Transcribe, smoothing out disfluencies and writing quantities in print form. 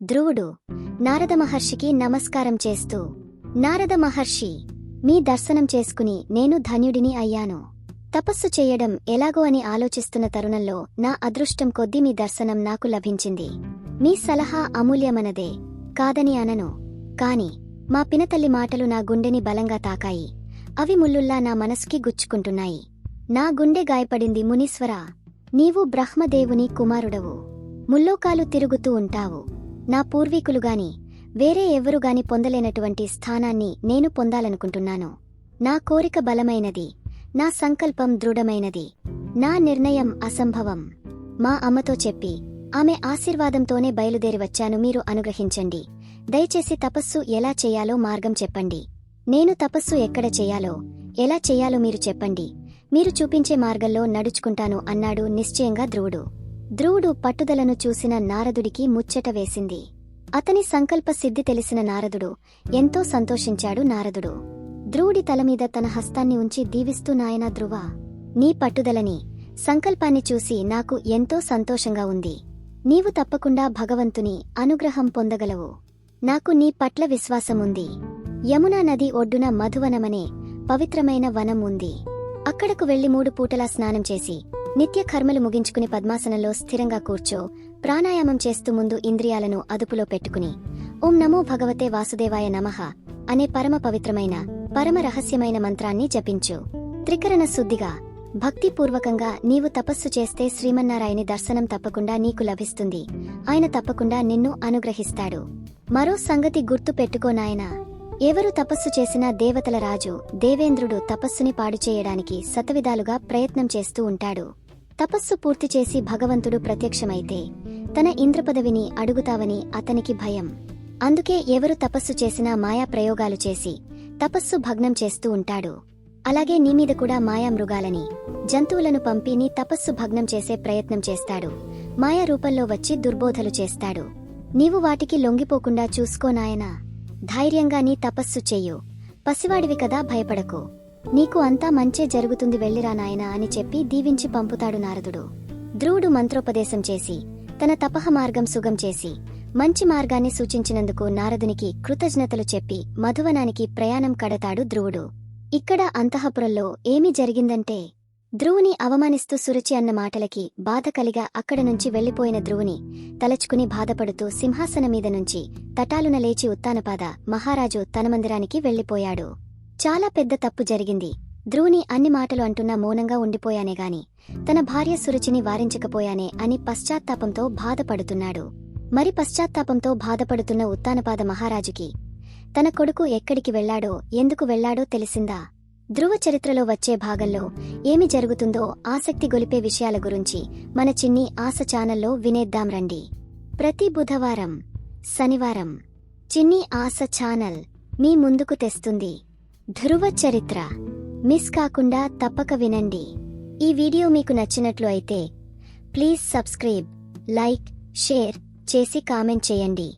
ధ్రువుడు నారద మహర్షికి నమస్కారం చేస్తూ, నారద మహర్షి, మీ దర్శనం చేసుకుని నేను ధన్యుడిని అయ్యాను. తపస్సు చెయ్యడం ఎలాగో అని ఆలోచిస్తున్న తరుణంలో నా అదృష్టం కొద్దీ మీ దర్శనం నాకు లభించింది. మీ సలహా అమూల్యమనదే, కాదని అనను. కాని మా పినతల్లి మాటలు నా గుండెని బలంగా తాకాయి. అవి ముల్లుల్లా నా మనసుకి గుచ్చుకుంటున్నాయి. నా గుండె గాయపడింది. మునీశ్వరా, నీవు బ్రహ్మదేవుని కుమారుడవు. ముల్లోకాలు తిరుగుతూ ఉంటావు. నా పూర్వీకులుగాని వేరే ఎవ్వరుగాని పొందలేనటువంటి స్థానాన్ని నేను పొందాలనుకుంటున్నాను. నా కోరిక బలమైనది, నా సంకల్పం దృఢమైనది, నా నిర్ణయం అసంభవం. మా అమ్మతో చెప్పి ఆమె ఆశీర్వాదంతోనే బయలుదేరి వచ్చాను. మీరు అనుగ్రహించండి. దయచేసి తపస్సు ఎలా చెయ్యాలో మార్గం చెప్పండి. నేను తపస్సు ఎక్కడ చెయ్యాలో, ఎలా చెయ్యాలో మీరు చెప్పండి. మీరు చూపించే మార్గంలో నడుచుకుంటాను అన్నాడు నిశ్చయంగా ధ్రువుడు. ధ్రువుడు పట్టుదలను చూసిన నారదుడికి ముచ్చట వేసింది. అతని సంకల్ప సిద్ధి తెలిసిన నారదుడు ఎంతో సంతోషించాడు. నారదుడు ధ్రువుడి తలమీద తన హస్తాన్ని ఉంచి దీవిస్తూ, నాయనా ధ్రువా, నీ పట్టుదలని, సంకల్పాన్ని చూసి నాకు ఎంతో సంతోషంగా ఉంది. నీవు తప్పకుండా భగవంతుని అనుగ్రహం పొందగలవు. నాకు నీ పట్ల విశ్వాసముంది. యమునా నది ఒడ్డున మధువనమనే పవిత్రమైన వనం ఉంది. అక్కడకు వెళ్లి 3 పూటలా స్నానం చేసి నిత్య కర్మలు ముగించుకుని పద్మాసనంలో స్థిరంగా కూర్చో. ప్రాణాయామం చేస్తూ ముందు ఇంద్రియాలను అదుపులో పెట్టుకుని ఓం నమో భగవతే వాసుదేవాయ నమః అనే పరమ పవిత్రమైన, పరమ రహస్యమైన మంత్రాన్ని జపించు. త్రికరణ శుద్ధిగా, భక్తిపూర్వకంగా నీవు తపస్సు చేస్తే శ్రీమన్నారాయణి దర్శనం తప్పకుండా నీకు లభిస్తుంది. ఆయన తప్పకుండా నిన్ను అనుగ్రహిస్తాడు. మరో సంగతి గుర్తు పెట్టుకో నాయనా, ఎవరు తపస్సు చేసినా దేవతల రాజు దేవేంద్రుడు తపస్సుని పాడుచేయడానికి శతవిధాలుగా ప్రయత్నం చేస్తూ ఉంటాడు. తపస్సు పూర్తి చేసి భగవంతుడు ప్రత్యక్షమైతే తన ఇంద్రపదవిని అడుగుతావని అతనికి భయం. అందుకే ఎవరు తపస్సు చేసినా మాయా ప్రయోగాలు చేసి తపస్సు భగ్నం చేస్తూ ఉంటాడు. అలాగే నీమీద కూడా మాయా మృగాలని, జంతువులను పంపి నీ తపస్సు భగ్నం చేసే ప్రయత్నం చేస్తాడు. మాయా రూపంలో వచ్చి దుర్బోధలు చేస్తాడు. నీవు వాటికి లొంగిపోకుండా చూసుకో నాయనా. ధైర్యంగా నీ తపస్సు చెయ్యు. పసివాడివి కదా, భయపడకు. నీకు అంతా మంచే జరుగుతుంది, వెళ్ళిరా నాయనా అని చెప్పి దీవించి పంపుతాడు నారదుడు. ధ్రువుడు మంత్రోపదేశం చేసి తన తపహ మార్గం సుగం చేసి మంచి మార్గాన్ని సూచించినందుకు నారదునికి కృతజ్ఞతలు చెప్పి మధువనానికి ప్రయాణం కడతాడు ధ్రువుడు. ఇక్కడ అంతఃపురంలో ఏమి జరిగిందంటే, ధ్రువుని అవమానిస్తూ సురుచి అన్న మాటలకి బాధ కలిగా అక్కడ నుంచి వెళ్లిపోయిన ధ్రువుని తలచుకుని బాధపడుతూ సింహాసనమీద నుంచి తటాలున లేచి ఉత్తానపాద మహారాజు తన మందిరానికి వెళ్లిపోయాడు. చాలా పెద్ద తప్పు జరిగింది. ధ్రువుని అన్ని మాటలు అంటున్నా మౌనంగా ఉండిపోయానేగాని తన భార్య సురుచిని వారించకపోయానే అని పశ్చాత్తాపంతో బాధపడుతున్నాడు. మరి పశ్చాత్తాపంతో బాధపడుతున్న ఉత్తానపాద మహారాజుకి తన కొడుకు ఎక్కడికి వెళ్లాడో, ఎందుకు వెళ్లాడో తెలిసిందా? ధ్రువ చరిత్రలో వచ్చే భాగంలో ఏమి జరుగుతుందో ఆసక్తి గొలిపే విషయాల గురించి మన చిన్ని ఆశ ఛానల్లో వినేద్దాం రండి. ప్రతి బుధవారం, శనివారం చిన్ని ఆశ ఛానల్ మీ ముందుకు తెస్తుంది ధ్రువ చరిత్ర. మిస్ కాకుండా తప్పక వినండి. ఈ వీడియో మీకు నచ్చినట్లు అయితే ప్లీజ్ సబ్స్క్రైబ్, లైక్, షేర్ చేసి కామెంట్ చేయండి.